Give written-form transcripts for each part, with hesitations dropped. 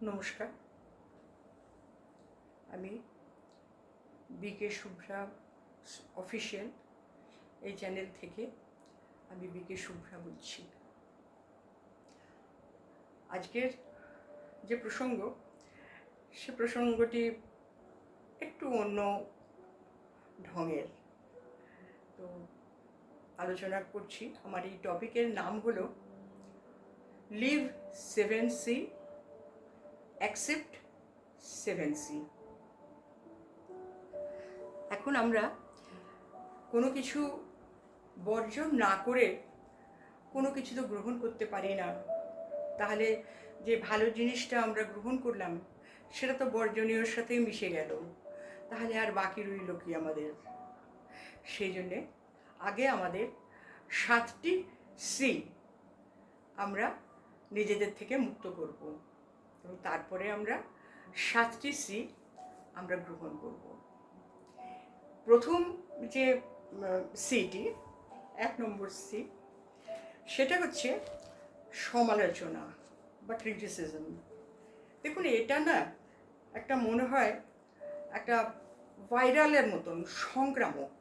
নমস্কার, আমি বিকে শুভ্রা অফিসিয়াল এই চ্যানেল থেকে আমি বিকে শুভ্রা বলছি। আজকের যে প্রসঙ্গ, সে প্রসঙ্গটি একটু অন্য ঢঙের। তো আলোচনা করছি। আমার এই টপিকের নাম হলো লিভ 7C, অ্যাকসেপ্ট 7C। এখন আমরা কোনো কিছু বর্জন না করে কোনো কিছু তো গ্রহণ করতে পারি না। তাহলে যে ভালো জিনিসটা আমরা গ্রহণ করলাম সেটা তো বর্জনীয়র সাথেই মিশে গেল, তাহলে আর বাকি রইল কি আমাদের? সেই জন্যে আগে আমাদের 7টি সি আমরা নিজেদের থেকে মুক্ত করব এবং তারপরে আমরা 7টি সি আমরা গ্রহণ করব। প্রথম যে সিটি, 1 নম্বর সি, সেটা হচ্ছে সমালোচনা বা ক্রিটিসিজম। দেখুন, এটা না একটা মনে হয় একটা ভাইরালের মতন সংক্রামক।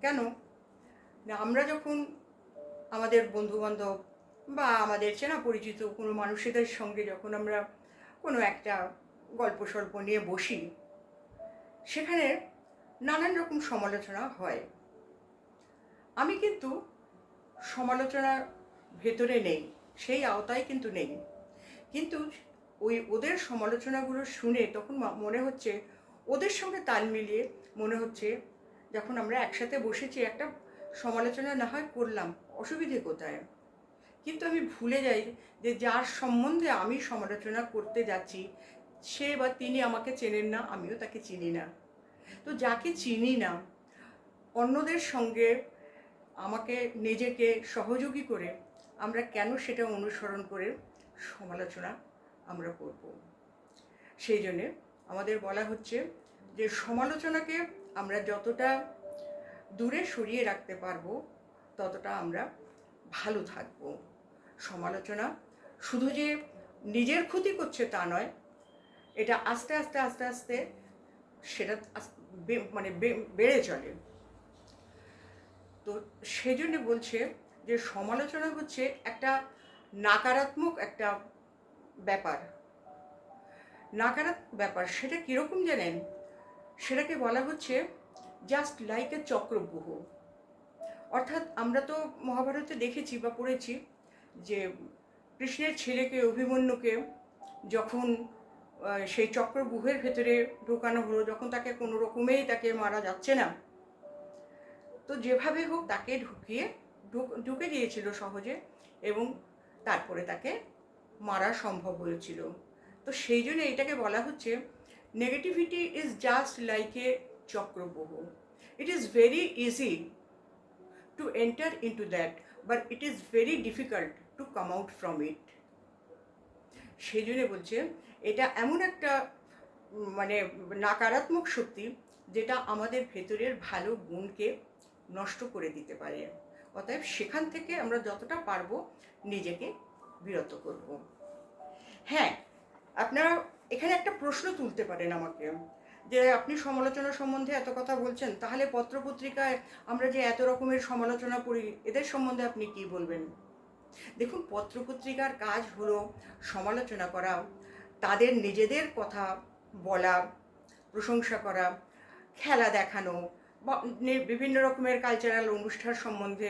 কেন না, আমরা যখন আমাদের বন্ধুবান্ধব বা আমাদের চেনা পরিচিত কোনো মানুষদের সঙ্গে যখন আমরা কোনো একটা গল্প সল্প নিয়ে বসি, সেখানে নানান রকম সমালোচনা হয়। আমি কিন্তু সমালোচনার ভেতরে নেই, সেই আওতায় কিন্তু নেই, কিন্তু ওদের সমালোচনাগুলো শুনে তখন মনে হচ্ছে, ওদের সঙ্গে তাল মিলিয়ে মনে হচ্ছে, যখন আমরা একসাথে বসেছি একটা সমালোচনা না হয় করলাম, অসুবিধে কোথায়? কিন্তু আমি ভুলে যাই যে যার সম্বন্ধে আমি সমালোচনা করতে যাচ্ছি সে বা তিনি আমাকে চেনেন না, আমিও তাকে চিনি না। তো যাকে চিনি না, অন্যদের সঙ্গে আমাকে নিজেকে সহযোগী করে আমরা কেন সেটা অনুসরণ করে সমালোচনা আমরা করব? সেই জন্যে আমাদের বলা হচ্ছে যে সমালোচনাকে আমরা যতটা দূরে সরিয়ে রাখতে পারবো ততটা আমরা ভালো থাকবো। সমালোচনা শুধু যে নিজের ক্ষতি করছে তা নয়, এটা আস্তে আস্তে আস্তে আস্তে সেটা বেড়ে চলে। তো সেই জন্যে বলছে যে সমালোচনা হচ্ছে একটা নাকারাত্মক একটা ব্যাপার। নাকারাত্মক ব্যাপার সেটা কীরকম জানেন? সেটাকে বলা হচ্ছে জাস্ট লাইক এ চক্রব্যূহ। অর্থাৎ আমরা তো মহাভারতে দেখেছি বা পড়েছি যে কৃষ্ণের ছেলেকে অভিমন্যুকে যখন সেই চক্রব্যূহের ভেতরে ঢোকানো হলো, যখন তাকে কোনো রকমেই তাকে মারা যাচ্ছে না, তো যেভাবে হোক তাকে ঢুকে দিয়েছিল সহজে, এবং তারপরে তাকে মারা সম্ভব হয়েছিল। তো সেই জন্য এটাকে বলা হচ্ছে negativity is just like a chakravyuh. It is very easy to enter into that, but it is very difficult to come out from it. সেই জন্য বলছে এটা এমন একটা নাকারাত্মক শক্তি যেটা আমাদের ভেতরের ভালো গুণকে নষ্ট করে দিতে পারে। অতএব সেখান থেকে আমরা যতটা পারবো নিজেকে বিরত করব। হ্যাঁ, আপনারা এখানে একটা প্রশ্ন তুলতে পারেন আমাকে, যে আপনি সমালোচনা সম্বন্ধে এত কথা বলছেন, তাহলে পত্রপত্রিকায় আমরা যে এত রকমের সমালোচনা পড়ি, এদের সম্বন্ধে আপনি কি বলবেন? দেখুন, পত্রপত্রিকার কাজ হলো সমালোচনা করা, তাদের নিজেদের কথা বলা, প্রশংসা করা, খেলা দেখানো বা বিভিন্ন রকমের কালচারাল অনুষ্ঠান সম্বন্ধে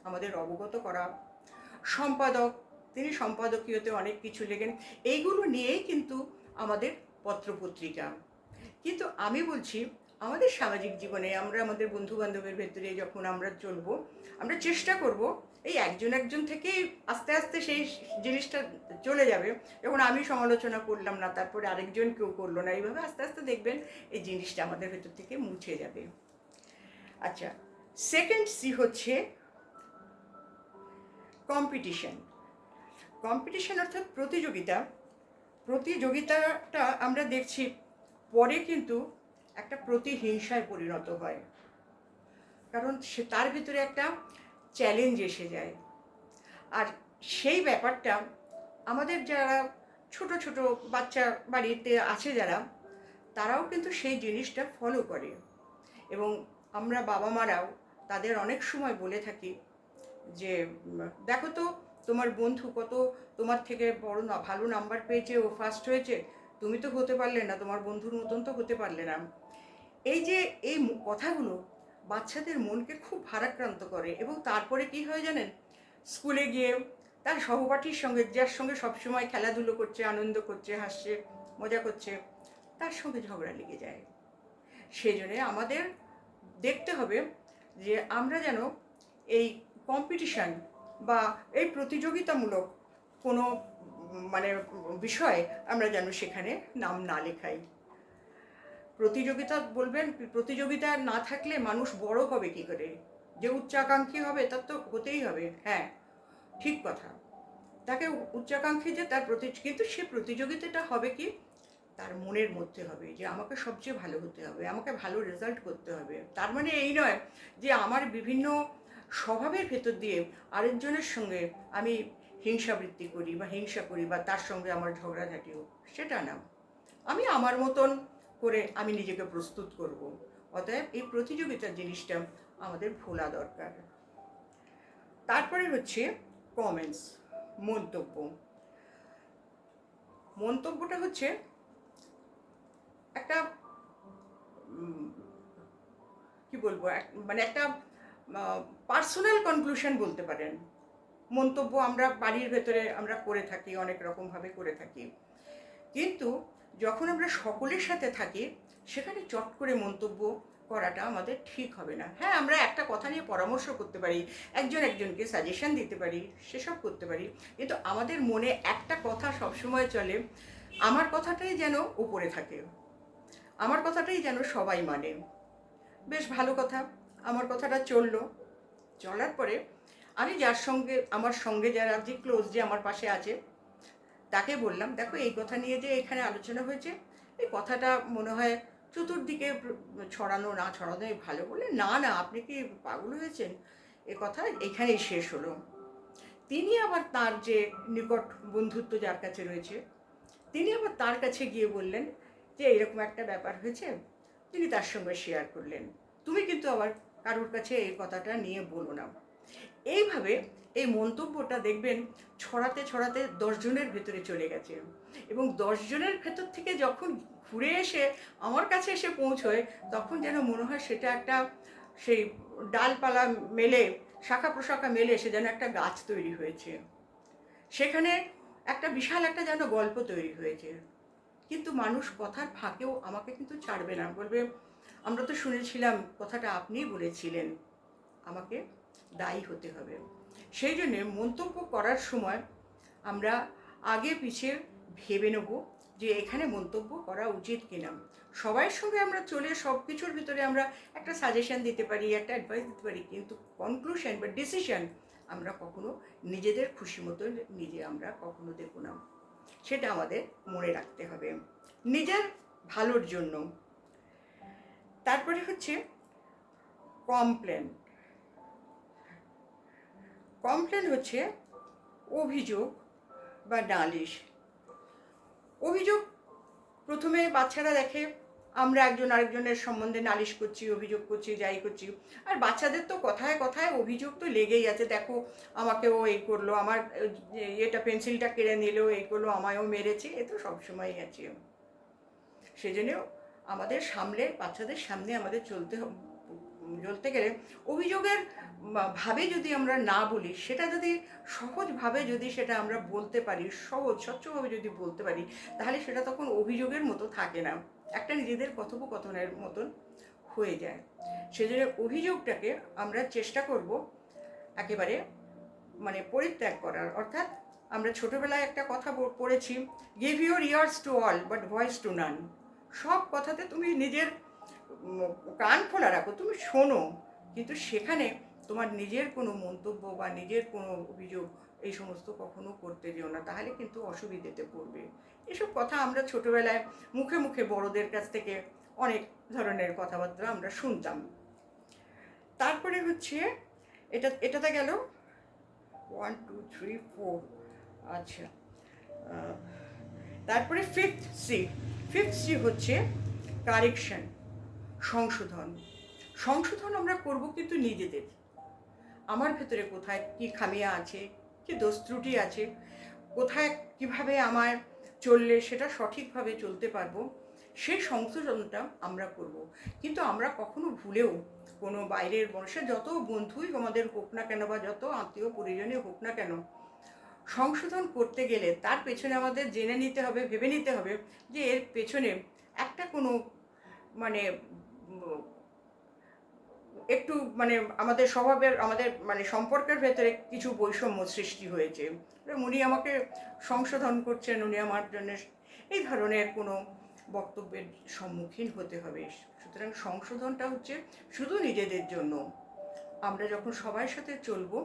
আমাদের অবগত করা। সম্পাদক, তিনি সম্পাদকীয়তে অনেক কিছু লেখেন, এইগুলো নিয়েই কিন্তু আমাদের পত্রপত্রিকা। কিন্তু আমি বলছি, আমাদের সামাজিক জীবনে আমরা আমাদের বন্ধুবান্ধবের ভেতরে যখন আমরা চলবো, আমরা চেষ্টা করব এই একজন থেকেই আস্তে আস্তে সেই জিনিসটা চলে যাবে। যখন আমি সমালোচনা করলাম না, তারপরে আরেকজন কেউ করলো না, এইভাবে আস্তে আস্তে দেখবেন এই জিনিসটা আমাদের ভেতর থেকে মুছে যাবে। আচ্ছা, সেকেন্ড সি হচ্ছে কম্পিটিশন। কম্পিটিশন অর্থাৎ প্রতিযোগিতা। প্রতিযোগিতাটা আমরা দেখছি পরে কিন্তু একটা প্রতিহিংসায় পরিণত হয়, কারণ সে তার ভিতরে একটা চ্যালেঞ্জ এসে যায়। আর সেই ব্যাপারটা আমাদের যারা ছোট ছোট বাচ্চা বাড়িতে আছে যারা, তারাও কিন্তু সেই জিনিসটা ফলো করে। এবং আমরা বাবা মারাও তাদের অনেক সময় বলে থাকি যে দেখো তো তোমার বন্ধু কত তোমার থেকে বড় না ভালো নাম্বার পেয়েছে, ও ফার্স্ট হয়েছে, তুমি তো হতে পারলে না, তোমার বন্ধুর মতন তো হতে পারলে না। এই যে এই কথাগুলো বাচ্চাদের মনকে খুব ভারাক্রান্ত করে। এবং তারপরে কি হয় জানেন, স্কুলে গিয়ে তার সহপাঠীর সঙ্গে, যার সঙ্গে সবসময় খেলাধুলো করছে, আনন্দ করছে, হাসছে, মজা করছে, তার সঙ্গে ঝগড়া লেগে যায়। সেই জন্যে আমাদের দেখতে হবে যে আমরা যেন এই কম্পিটিশান বা এই প্রতিযোগিতামূলক কোনো মানে বিষয় আমরা যেন সেখানে নাম না লেখাই। প্রতিযোগিতা বলবেন, প্রতিযোগিতা না থাকলে মানুষ বড় হবে কি করে? যে উচ্চাকাঙ্ক্ষী হবে তার তো হতেই হবে, হ্যাঁ ঠিক কথা, তাকে উচ্চাকাঙ্ক্ষী যে তার কিন্তু সে প্রতিযোগিতাটা হবে কি তার মনের মধ্যে হবে, যে আমাকে সবচেয়ে ভালো হতে হবে, আমাকে ভালো রেজাল্ট করতে হবে। তার মানে এই নয় যে আমার বিভিন্ন স্বভাবের ভেতর দিয়ে আরেকজনের সঙ্গে আমি হিংসাবৃত্তি করি বা হিংসা করি বা তার সঙ্গে আমার ঝগড়াঝাটি হোক, সেটা না। আমি আমার মতন করে আমি নিজেকে প্রস্তুত করব। অতএব এই প্রতিযোগিতার জিনিসটা আমাদের ভোলা দরকার। তারপরে হচ্ছে কমেন্টস, মন্তব্য। মন্তব্যটা হচ্ছে একটা কি বলবো, মানে একটা পার্সোনাল কনক্লুশন বলতে পারেন। মন্তব্য আমরা বাড়ির ভেতরে আমরা করে থাকি, অনেক রকমভাবে করে থাকি, কিন্তু যখন আমরা সকলের সাথে থাকি সেখানে চট করে মন্তব্য করাটা আমাদের ঠিক হবে না। হ্যাঁ, আমরা একটা কথা নিয়ে পরামর্শ করতে পারি, একজন একজনকে সাজেশন দিতে পারি, সেসব করতে পারি, কিন্তু আমাদের মনে একটা কথা সবসময় চলে, আমার কথাটাই যেন উপরে থাকে, আমার কথাটাই যেন সবাই মানে। বেশ ভালো কথা, আমার কথাটা চললো, চলার পরে আমি যার সঙ্গে, আমার সঙ্গে যারা যে ক্লোজ, যে আমার পাশে আছে, তাকে বললাম দেখো এই কথা নিয়ে যে এখানে আলোচনা হয়েছে, এই কথাটা মনে হয় চতুর্দিকে ছড়ানো না ছড়ানোই ভালো। বলে না না, আপনি কি পাগল হয়েছেন, এ কথা এখানেই শেষ হলো। তিনি আবার তার যে নিকট বন্ধুত্ব যার কাছে রয়েছে, তিনি আবার তার কাছে গিয়ে বললেন যে এরকম একটা ব্যাপার হয়েছে, তিনি তার সঙ্গে শেয়ার করলেন, তুমি কিন্তু আবার কারোর কাছে এই কথাটা নিয়ে বলো না। এইভাবে এই মন্তব্যটা দেখবেন ছড়াতে ছড়াতে 10 জনের ভেতরে চলে গেছে, এবং 10 জনের ভেতর থেকে যখন ঘুরে এসে আমার কাছে এসে পৌঁছয়, তখন যেন মনে হয় সেটা একটা সেই ডালপালা মেলে, শাখা প্রশাখা মেলে সে যেন একটা গাছ তৈরি হয়েছে, সেখানে একটা বিশাল একটা যেন গল্প তৈরি হয়েছে। কিন্তু মানুষ কথার ফাঁকেও আমাকে কিন্তু ছাড়বে না, বলবে আমরা তো শুনেছিলাম কথাটা আপনিই বলেছিলেন, আমাকে দায়ী হতে হবে। সেই জন্যে মন্তব্য করার সময় আমরা আগে পিছিয়ে ভেবে নেব যে এখানে মন্তব্য করা উচিত কিনা। সবার সঙ্গে আমরা চলে সব কিছুর ভিতরে আমরা একটা সাজেশন দিতে পারি, একটা অ্যাডভাইস দিতে পারি, কিন্তু কনক্লুশন বা ডিসিশন আমরা কখনো নিজেদের খুশি মতো নিজে আমরা কখনো দেব না। সেটা আমাদের মনে রাখতে হবে নিজের ভালোর জন্য। তারপরে হচ্ছে কমপ্লেন। কমপ্লেন হচ্ছে অভিযোগ বা নালিশ। অভিযোগ প্রথমে বাচ্চারা দেখে আমরা একজন আরেকজনের সম্বন্ধে নালিশ করছি, অভিযোগ করছি, যাই করছি। আর বাচ্চাদের তো কথায় কথায় অভিযোগ তো লেগেই আছে, দেখো আমাকে ও এই করলো, আমার এটা পেন্সিলটা কেড়ে নিল, এই করলো, আমায়ও মেরেছে, এ তো সবসময়ই আছে। সেজন্য আমাদের সামনে, বাচ্চাদের সামনে আমাদের চলতে গেলে অভিযোগের ভাবে যদি আমরা না বলি, সেটা যদি সহজভাবে যদি সেটা আমরা বলতে পারি, সহজ স্বচ্ছভাবে যদি বলতে পারি, তাহলে সেটা তখন অভিযোগের মতো থাকে না, একটা নিজেদের কথোপকথনের মতন হয়ে যায়। সেজন্য অভিযোগটাকে আমরা চেষ্টা করব একেবারে মানে পরিত্যাগ করার। অর্থাৎ আমরা ছোটোবেলায় একটা কথা পড়েছি, give your ears to all but voice to নান। সব কথাতে তুমি নিজের কান খোলা রাখো, তুমি শোনো, কিন্তু সেখানে তোমার নিজের কোনো মন্তব্য বা নিজের কোনো অভিযোগ এই সমস্ত কখনো করতে যেও না, তাহলে কিন্তু অসুবিধেতে পড়বে। এসব কথা আমরা ছোটোবেলায় মুখে মুখে বড়দের কাছ থেকে অনেক ধরনের কথাবার্তা আমরা শুনতাম। তারপরে হচ্ছে এটাতে গেল 1 2 3 4। আচ্ছা, তারপরে ফিফথ সি হচ্ছে কারেকশন, সংশোধন। সংশোধন আমরা করব কিন্তু নিজেদের। আমার ভেতরে কোথায় কি খামিয়া আছে, কি দোষ ত্রুটি আছে, কোথায় কিভাবে আমার চললে সেটা সঠিকভাবে চলতে পারবো, সেই সংশোধনটা আমরা করব। কিন্তু আমরা কখনো ভুলেও কোনো বাইরের মানুষের, যত বন্ধুই আমাদের হোক না কেন বা যত আত্মীয় পরিজনই হোক না কেন, সংশোধন করতে গেলে তার পেছনে আমাদের জেনে নিতে হবে, ভেবে নিতে হবে যে এর পেছনে একটা কোনো মানে একটু মানে আমাদের স্বভাবের, আমাদের মানে সম্পর্কের ভেতরে কিছু বৈষম্য সৃষ্টি হয়েছে, উনি আমাকে সংশোধন করছেন, উনি আমার জন্য এই ধরনের কোনো বক্তব্যের সম্মুখীন হতে হবে। সুতরাং সংশোধনটা হচ্ছে শুধু নিজেদের জন্য। আমরা যখন সবার সাথে চলবো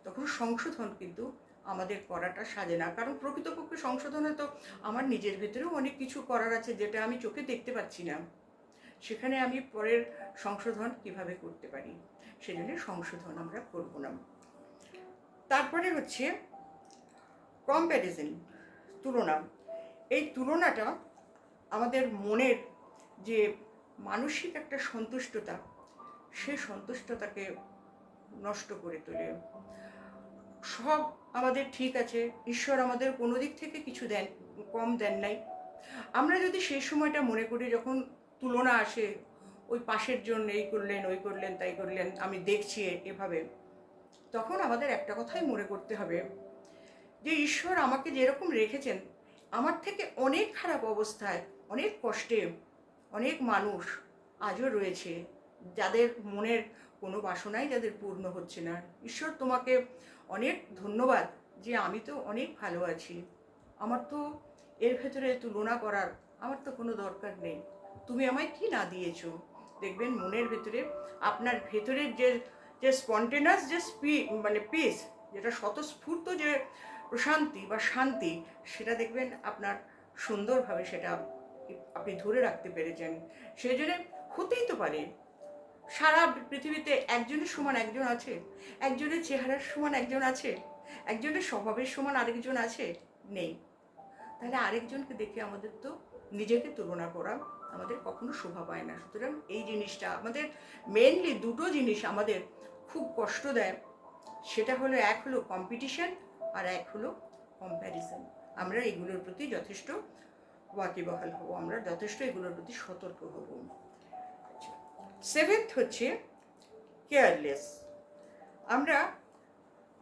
তখন সংশোধন কিন্তু আমাদের করাটা সাজে না, কারণ প্রকৃতপক্ষে সংশোধনে তো আমার নিজের ভেতরেও অনেক কিছু করার আছে যেটা আমি চোখে দেখতে পাচ্ছি না, সেখানে আমি পরের সংশোধন কিভাবে করতে পারি, সেজন্য সংশোধন আমরা করব না। তারপরে হচ্ছে কম্প্যারিজন, তুলনা। এই তুলনাটা আমাদের মনের যে মানসিক একটা সন্তুষ্টতা, সেই সন্তুষ্টতাকে নষ্ট করে তোলে। সব আমাদের ঠিক আছে, ঈশ্বর আমাদের কোনো দিক থেকে কিছু দেন, কম দেন নাই। আমরা যদি সেই সময়টা মনে করি, যখন তুলনা আসে, ওই পাশের জন এই করলেন, ওই করলেন, তাই করলেন, আমি দেখছি এভাবে, তখন আমাদের একটা কথাই মনে করতে হবে যে ঈশ্বর আমাকে যেরকম রেখেছেন, আমার থেকে অনেক খারাপ অবস্থায়, অনেক কষ্টে অনেক মানুষ আজও রয়েছে, যাদের মনের কোনো বাসনাই যাদের পূর্ণ হচ্ছে না। ঈশ্বর তোমাকে অনেক ধন্যবাদ যে আমি তো অনেক ভালো আছি, আমার তো এর ভেতরে তুলনা করার আমার তো কোনো দরকার নেই, তুমি আমায় কি না দিয়েছো। দেখবেন মনের ভেতরে আপনার ভেতরের যে যে স্পন্টেনাস যে মানে পিস, যেটা স্বতঃস্ফূর্ত যে প্রশান্তি বা শান্তি, সেটা দেখবেন আপনার সুন্দরভাবে সেটা আপনি ধরে রাখতে পেরেছেন। সেই জন্য হতেই তো পারে সারা পৃথিবীতে একজনের সমান একজন আছে, একজনের চেহারার সমান একজন আছে, একজনের স্বভাবের সমান আরেকজন আছে, নেই। তাহলে আরেকজনকে দেখে আমাদের তো নিজেকে তুলনা করা আমাদের কখনো শোভা পায় না। সুতরাং এই জিনিসটা আমাদের মেনলি দুটো জিনিস আমাদের খুব কষ্ট দেয়, সেটা হলো এক হলো কম্পিটিশন আর এক হলো কম্প্যারিজন। আমরা এগুলোর প্রতি যথেষ্ট ওয়াকিবহাল হব, আমরা যথেষ্ট এগুলোর প্রতি সতর্ক হব। সেভেন্থ হচ্ছে কেয়ারলেস। আমরা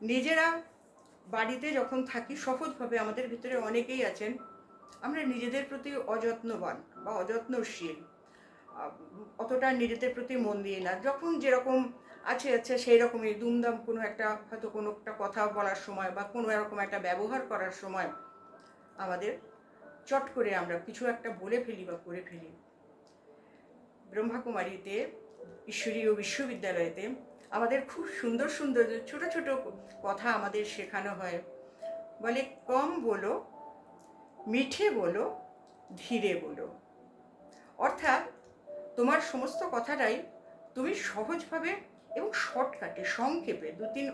নিজেরা বাড়িতে যখন থাকি সহজভাবে, আমাদের ভিতরে অনেকেই আছেন আমরা নিজেদের প্রতি অযত্নবান বা অযত্নশীল, অতটা নিজেদের প্রতি মন দিই না। যখন যেরকম আছে আছে সেই রকমই দুমদাম কোনো একটা, হয়তো কোনো একটা কথা বলার সময় বা কোনো এরকম একটা ব্যবহার করার সময় আমাদের চট করে আমরা কিছু একটা বলে ফেলি বা করে ফেলি। ব্রহ্মাকুমারীতে, ঈশ্বরীয় বিশ্ববিদ্যালয়তে আমাদের খুব সুন্দর সুন্দর ছোট ছোট কথা আমাদের শেখানো হয়। বলে কম বলো, মিঠে বলো, ধীরে বলো। অর্থাৎ তোমার সমস্ত কথাটাই তুমি সহজভাবে এবং শর্টকাটে, সংক্ষেপে 2-3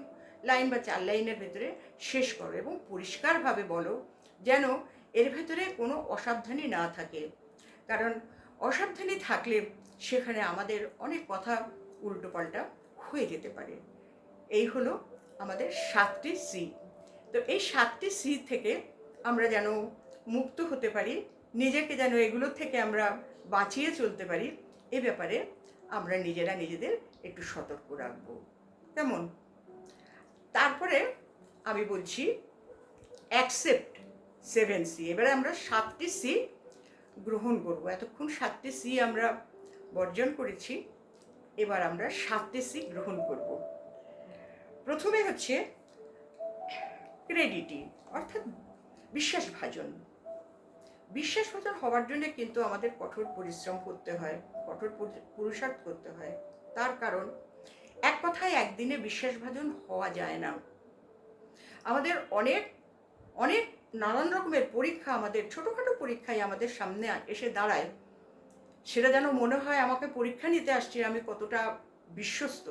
লাইন বা 4 লাইনের ভেতরে শেষ করো এবং পরিষ্কারভাবে বলো, যেন এর ভেতরে কোনো অসাবধানী না থাকে। কারণ অসাবধানী থাকলে সেখানে আমাদের অনেক কথা উল্টোপাল্টা হয়ে যেতে পারে। এই হলো আমাদের 7টি সি। তো এই 7টি সি থেকে আমরা যেন মুক্ত হতে পারি, নিজেকে যেন এগুলো থেকে আমরা বাঁচিয়ে চলতে পারি, এ ব্যাপারে আমরা নিজেরা নিজেদের একটু সতর্ক রাখব। কেমন? তারপরে আমি বলছি অ্যাকসেপ্ট 7 সি। এবারে আমরা 7টি সি গ্রহণ করব। এতক্ষণ 7টি সি আমরা বর্জন করেছি, এবার আমরা 7টি সি গ্রহণ করব। প্রথমে হচ্ছে ক্রেডিটি, অর্থাৎ বিশ্বাসভাজন। বিশ্বাসভাজন হওয়ার জন্য কিন্তু আমাদের কঠোর পরিশ্রম করতে হয়, কঠোর পুরুষার্থ করতে হয়। তার কারণ এক কথায় একদিনে বিশ্বাসভাজন হওয়া যায় না। আমাদের অনেক অনেক নানান রকমের পরীক্ষা, আমাদের ছোটোখাটো পরীক্ষায় আমাদের সামনে এসে দাঁড়ায়, সেটা যেন মনে হয় আমাকে পরীক্ষা নিতে আসছে আমি কতটা বিশ্বস্ত।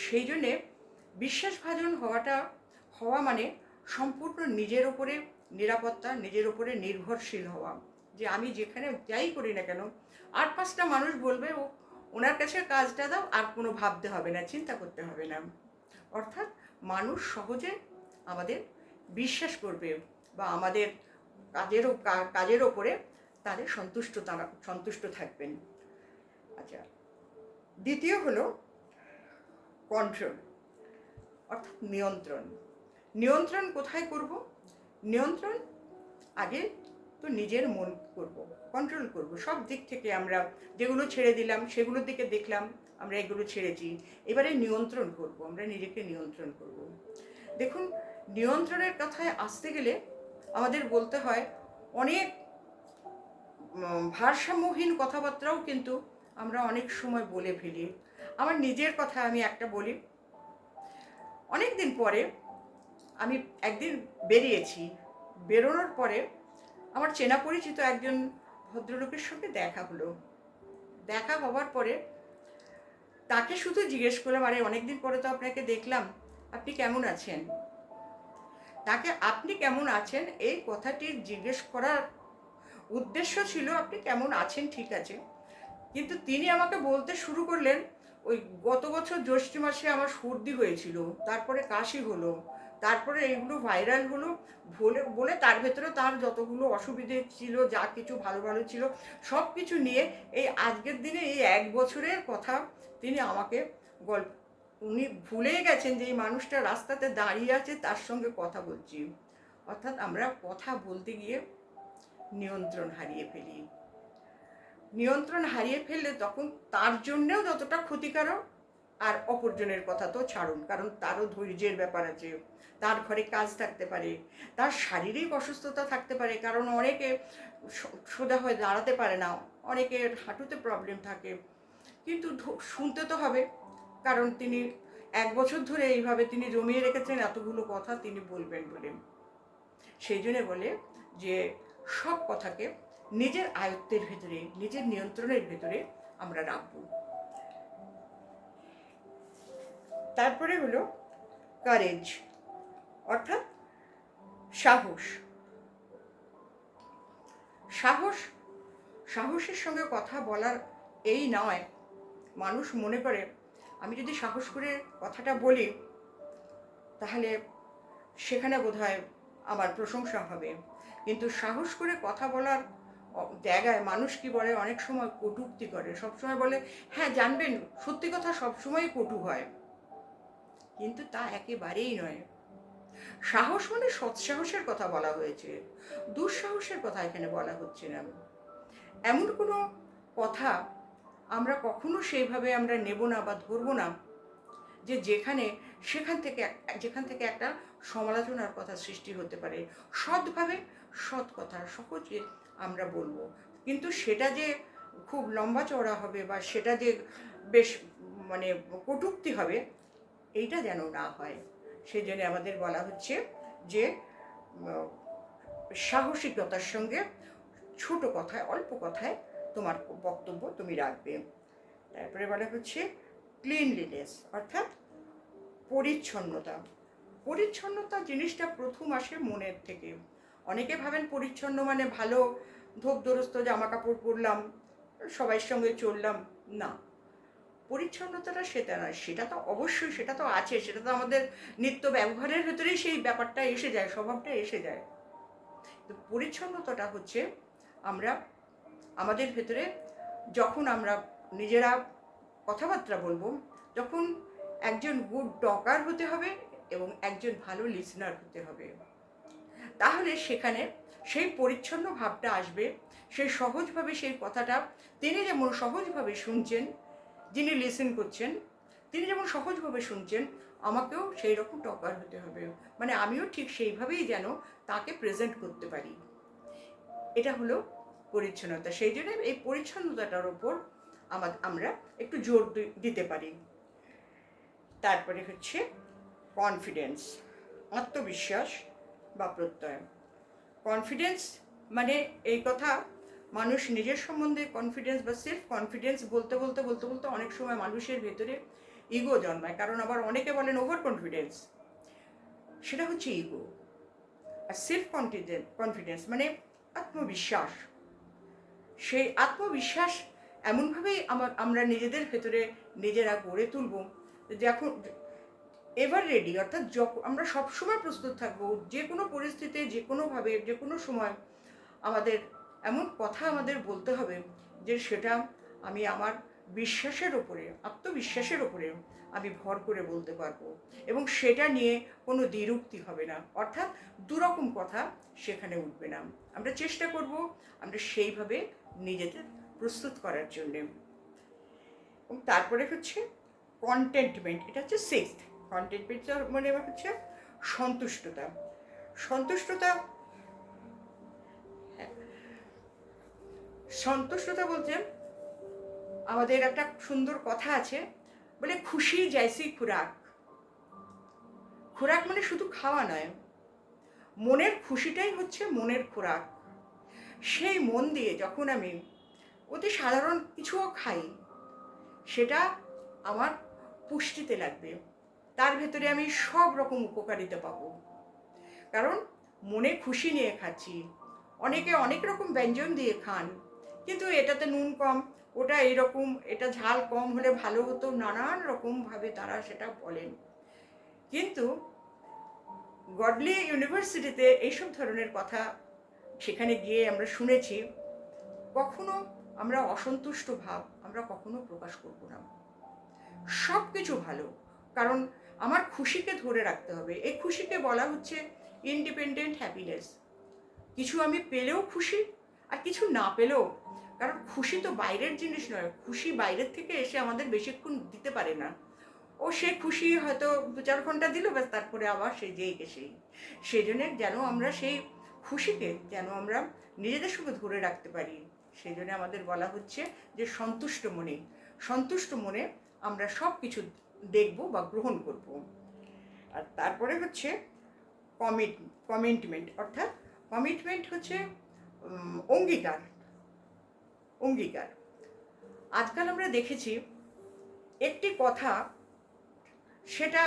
সেই জন্যে বিশ্বাসভাজন হওয়া মানে সম্পূর্ণ নিজের ওপরে নিরাপত্তা, নিজের ওপরে নির্ভরশীল হওয়া, যে আমি যেখানে যাই করি না কেন আর 5টা মানুষ বলবে ও ওনার কাছে কাজটা দাও, আর কোনো ভাবতে হবে না, চিন্তা করতে হবে না। অর্থাৎ মানুষ সহজে আমাদের বিশ্বাস করবে বা আমাদের কাজের ওপরে তারা সন্তুষ্ট থাকবেন। আচ্ছা, দ্বিতীয় হলো কন্ট্রোল, অর্থাৎ নিয়ন্ত্রণ। নিয়ন্ত্রণ কোথায় করব? নিয়ন্ত্রণ আগে তো নিজের মন করব, কন্ট্রোল করব। সব দিক থেকে আমরা যেগুলো ছেড়ে দিলাম সেগুলোর দিকে দেখলাম আমরা এগুলো ছেড়েছি, এবারে নিয়ন্ত্রণ করব, আমরা নিজেকে নিয়ন্ত্রণ করব। দেখুন, নিয়ন্ত্রণের কথায় আসতে গেলে আমাদের বলতে হয় অনেক ভারসাম্যহীন কথাবার্তাও কিন্তু আমরা অনেক সময় বলে ফেলি। আমার নিজের কথা আমি একটা বলি। অনেক দিন পরে আমি একদিন বেরিয়েছি, বেরোনোর পরে আমার চেনা পরিচিত একজন ভদ্রলোকের সঙ্গে দেখা হলো। দেখা হওয়ার পরে তাকে শুধু জিজ্ঞেস করলাম, আরে অনেকদিন পরে তো আপনাকে দেখলাম, আপনি কেমন আছেন? তাকে আপনি কেমন আছেন এই কথাটি জিজ্ঞেস করার উদ্দেশ্য ছিল আপনি কেমন আছেন, ঠিক আছে, কিন্তু তিনি আমাকে বলতে শুরু করলেন, ওই গত বছর জ্যৈষ্ঠ মাসে আমার সর্দি হয়েছিল, তারপরে কাশি হলো, তারপরে এইগুলো ভাইরাল হলো, বলে বলে তার ভেতরে তার যতগুলো অসুবিধে ছিল, যা কিছু ভালো ভালো ছিল, সব কিছু নিয়ে এই আজকের দিনে এই 1 বছরের কথা তিনি আমাকে গল্প, উনি ভুলেই গেছেন যে এই মানুষটা রাস্তাতে দাঁড়িয়ে আছে, তার সঙ্গে কথা বলছি। অর্থাৎ আমরা কথা বলতে গিয়ে নিয়ন্ত্রণ হারিয়ে ফেলি। নিয়ন্ত্রণ হারিয়ে ফেললে তখন তার জন্যেও যতটা ক্ষতিকারক, আর অপরজনের কথা তো ছাড়ুন, কারণ তারও ধৈর্যের ব্যাপার আছে, তার ঘরে কাজ থাকতে পারে, তার শারীরিক অসুস্থতা থাকতে পারে, কারণ অনেকে সোজা হয়ে দাঁড়াতে পারে না, অনেকের হাঁটুতে প্রবলেম থাকে, কিন্তু শুনতে তো হবে, কারণ তিনি 1 বছর ধরে এইভাবে তিনি জমিয়ে রেখেছেন এতগুলো কথা তিনি বলবেন বলে। সেই জন্যে বলে যে সব কথাকে নিজের আয়ত্তের ভেতরে, নিজের নিয়ন্ত্রণের ভেতরে আমরা রাখব। তারপরে হলো কারেজ, অর্থাৎ সাহস। সাহস, সাহসের সঙ্গে কথা বলার এই নয়, মানুষ মনে করে আমি যদি সাহস করে কথাটা বলি তাহলে সেখানে বোধহয় আমার প্রশংসা হবে, কিন্তু সাহস করে কথা বলার জায়গায় মানুষ কি বলে, অনেক সময় কটূক্তি করে, সবসময় বলে হ্যাঁ জানবেন সত্যি কথা সবসময় কটু হয়, কিন্তু তা একেবারেই নয়। সাহস মানে সৎসাহসের কথা বলা হয়েছে, দুঃসাহসের কথা এখানে বলা হচ্ছে না। এমন কোনো কথা আমরা কখনো সেইভাবে আমরা নেব না বা ধরবো না যে যেখান থেকে একটা সমালোচনার কথা সৃষ্টি হতে পারে। সৎভাবে সৎ কথা সহজে আমরা বলবো, কিন্তু সেটা যে খুব লম্বা চওড়া হবে বা সেটা যে বেশ মানে কটূক্তি হবে, এইটা যেন না হয়। সেই জন্য আমাদের বলা হচ্ছে যে সাহসিকতার সঙ্গে ছোট কথায়, অল্প কথায় তোমার বক্তব্য তুমি রাখবে। তারপরে বলা হচ্ছে ক্লিনলিনেস, অর্থাৎ পরিচ্ছন্নতা। পরিচ্ছন্নতা জিনিসটা প্রথম আসে মনের থেকে। অনেকে ভাবেন পরিচ্ছন্ন মানে ভালো ধোপ দরস্ত জামা কাপড় পরলাম, সবাই সঙ্গে চললাম, না, পরিচ্ছন্নতাটা সেটা নয়, সেটা তো অবশ্যই, সেটা তো আছে, সেটা তো আমাদের নিত্য ব্যবহারের ভেতরেই সেই ব্যাপারটা এসে যায়, স্বভাবটা এসে যায়। তো পরিচ্ছন্নতাটা হচ্ছে আমরা আমাদের ভেতরে যখন আমরা নিজেরা কথাবার্তা বলবো, তখন একজন গুড টকার হতে হবে এবং একজন ভালো লিসনার হতে হবে, তাহলে সেখানে সেই পরিচ্ছন্ন ভাবটা আসবে, সেই সহজভাবে সেই কথাটা তিনি যেমন সহজভাবে শুনছেন, যিনি লিসেন করছেন তিনি যেমন সহজভাবে শুনছেন, আমাকেও সেই রকম টকার হতে হবে, মানে আমিও ঠিক সেইভাবেই যেন তাকে প্রেজেন্ট করতে পারি। এটা হলো পরিচ্ছন্নতা। সেই জন্য এই পরিচ্ছন্নতাটার ওপর আমরা একটু জোর দিতে পারি। তারপরে হচ্ছে কনফিডেন্স, আত্মবিশ্বাস বা প্রত্যয়। কনফিডেন্স মানে এই কথা, মানুষ নিজের সম্বন্ধে কনফিডেন্স বা সেলফ কনফিডেন্স বলতে বলতে বলতে বলতে অনেক সময় মানুষের ভেতরে ইগো জন্মায়, কারণ আবার অনেকে বলেন ওভার কনফিডেন্স, সেটা হচ্ছে ইগো। আর সেলফ কনফিডেন্স মানে আত্মবিশ্বাস। সেই আত্মবিশ্বাস এমনভাবেই আমরা নিজেদের ভেতরে নিজেরা গড়ে তুলব, যখন এভার রেডি, অর্থাৎ যখন আমরা সবসময় প্রস্তুত থাকবো যে কোনো পরিস্থিতিতে, যে কোনোভাবে, যে কোনো সময় আমাদের এমন কথা আমাদের বলতে হবে যে সেটা আমি আমার বিশ্বাসের ওপরে, আত্মবিশ্বাসের ওপরে আমি ভর করে বলতে পারবো, এবং সেটা নিয়ে কোনো দ্বিরুক্তি হবে না, অর্থাৎ দুরকম কথা সেখানে উঠবে না। আমরা চেষ্টা করব আমরা সেইভাবে নিজেদের প্রস্তুত করার জন্যে। এবং তারপরে হচ্ছে কন্টেন্টমেন্ট, এটা হচ্ছে সিক্সথ। কন্টেন্টমেন্ট মানে হচ্ছে সন্তুষ্টতা। সন্তুষ্টতা, সন্তুষ্টতা বলতে আমাদের একটা সুন্দর কথা আছে, বলে খুশি জৈসি খুরাক। খোরাক মানে শুধু খাওয়া নয়, মনের খুশিটাই হচ্ছে মনের খোরাক। সেই মন দিয়ে যখন আমি অতি সাধারণ কিছুও খাই, সেটা আমার পুষ্টিতে লাগবে, তার ভেতরে আমি সব রকম উপকারিতা পাবো, কারণ মনে খুশি নিয়ে খাচ্ছি। অনেকে অনেক রকম ব্যঞ্জন দিয়ে খান, কিন্তু এটাতে নুন কম, ওটা এইরকম, এটা ঝাল কম হলে ভালো হতো, নানান রকমভাবে তারা সেটা বলেন। কিন্তু গডলি ইউনিভার্সিটিতে এইসব ধরনের কথা সেখানে গিয়ে আমরা শুনেছি, কখনো আমরা অসন্তুষ্ট ভাব আমরা কখনো প্রকাশ করব না। সব কিছু ভালো, কারণ আমার খুশিকে ধরে রাখতে হবে। এই খুশিকে বলা হচ্ছে ইন্ডিপেন্ডেন্ট হ্যাপিনেস। কিছু আমি পেলেও খুশি, আর কিছু না পেলেও, কারণ খুশি তো বাইরের জিনিস নয়, খুশি বাইরের থেকে এসে আমাদের বেশিক্ষণ দিতে পারে না। ও সে খুশি হয়তো 2-4 ঘন্টা দিল, ব্যাস তারপরে আবার সে যেই সেই। সেই জন্যে যেন আমরা সেই খুশিকে যেন আমরা নিজেদের সঙ্গে ধরে রাখতে পারি, সেই জন্য আমাদের বলা হচ্ছে যে সন্তুষ্ট মনে আমরা সব কিছু দেখব বা গ্রহণ করব। আর তারপরে হচ্ছে কমিটমেন্ট, অর্থাৎ কমিটমেন্ট হচ্ছে অঙ্গীকার। আজকাল আমরা দেখেছি একটি কথা, সেটা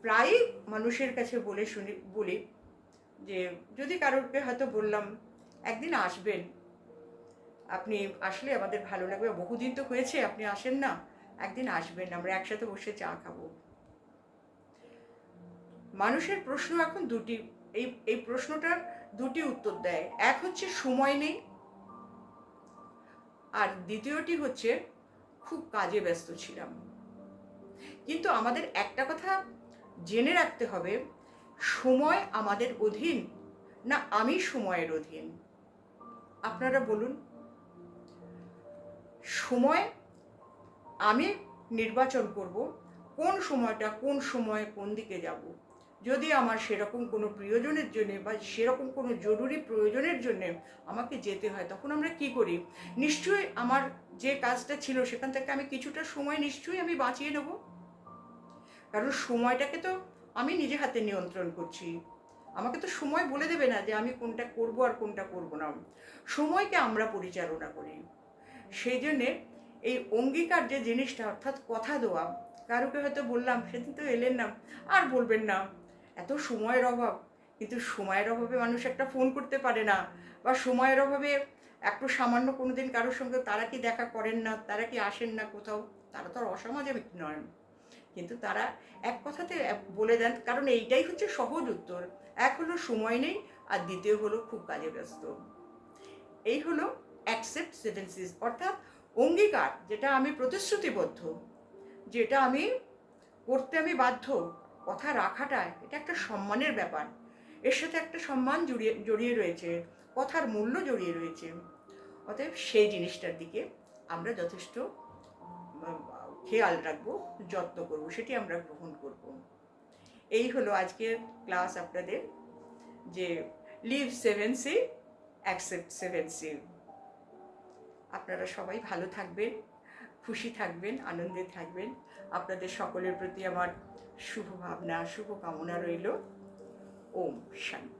প্রায়ই মানুষের কাছে বলি যে যদি কারোরকে হয়তো বললাম একদিন আসবেন, আপনি আসলে আমাদের ভালো লাগবে, বহুদিন তো হয়েছে আপনি আসেন না, একদিন আসবেন, আমরা একসাথে বসে চা খাবো। মানুষের প্রশ্ন এখন দুটি, এই প্রশ্নটার দুটি উত্তর দেয়। এক হচ্ছে সময় নেই, আর দ্বিতীয়টি হচ্ছে খুব কাজে ব্যস্ত ছিলাম। কিন্তু আমাদের একটা কথা জেনে রাখতে হবে, সময় আমাদের অধীন না আমি সময়ের অধীন? আপনারা বলুন। সময় আমি নির্বাচন করব কোন সময়টা, কোন সময়ে কোন দিকে যাব। যদি আমার সেরকম কোনো প্রয়োজনের জন্যে বা সেরকম কোনো জরুরি প্রয়োজনের জন্যে আমাকে যেতে হয়, তখন আমরা কি করি? নিশ্চয়ই আমার যে কাজটা ছিল সেখান থেকে আমি কিছুটা সময় নিশ্চয়ই আমি বাঁচিয়ে নেব, কারণ সময়টাকে তো আমি নিজে হাতে নিয়ন্ত্রণ করছি। আমাকে তো সময় বলে দেবে না যে আমি কোনটা করব আর কোনটা করব না। সময়কে আমরা পরিচালনা করি। সেই জন্যে এই অঙ্গীকার যে জিনিসটা, অর্থাৎ কথা দেওয়া, কারোকে হয়তো বললাম সেদিন তো এলেন না, আর বলবেন না, এত সময়ের অভাব। কিন্তু সময়ের অভাবে মানুষ একটা ফোন করতে পারে না, বা সময়ের অভাবে একটু সামান্য কোনো দিন কারোর সঙ্গে তারা কি দেখা করেন না, তারা কি আসেন না কোথাও, তারা তো আর অসামাজিক নয়, কিন্তু তারা এক কথাতে বলে দেন, কারণ এইটাই হচ্ছে সহজ উত্তর। এক হলো সময় নেই, আর দ্বিতীয় হলো খুব কাজে ব্যস্ত। এই হলো অ্যাকসেপ্টেন্সিস, অর্থাৎ অঙ্গীকার, যেটা আমি প্রতিশ্রুতিবদ্ধ, যেটা আমি করতে আমি বাধ্য। কথা রাখাটা এটা একটা সম্মানের ব্যাপার, এর সাথে একটা সম্মান জড়িয়ে রয়েছে, কথার মূল্য জড়িয়ে রয়েছে। অতএব সেই জিনিসটার দিকে আমরা যথেষ্ট খেয়াল রাখবো, যত্ন করব, সেটি আমরা গ্রহণ করব। এই হলো আজকের ক্লাস আপনাদের, যে লিভ 7C, অ্যাকসেপ্ট 7C। আপনারা সবাই ভালো থাকবেন, খুশি থাকবেন, আনন্দে থাকবেন। আপনাদের সকলের প্রতি আমার শুভ ভাবনা, শুভ কামনা রইল। ওম শান্তি।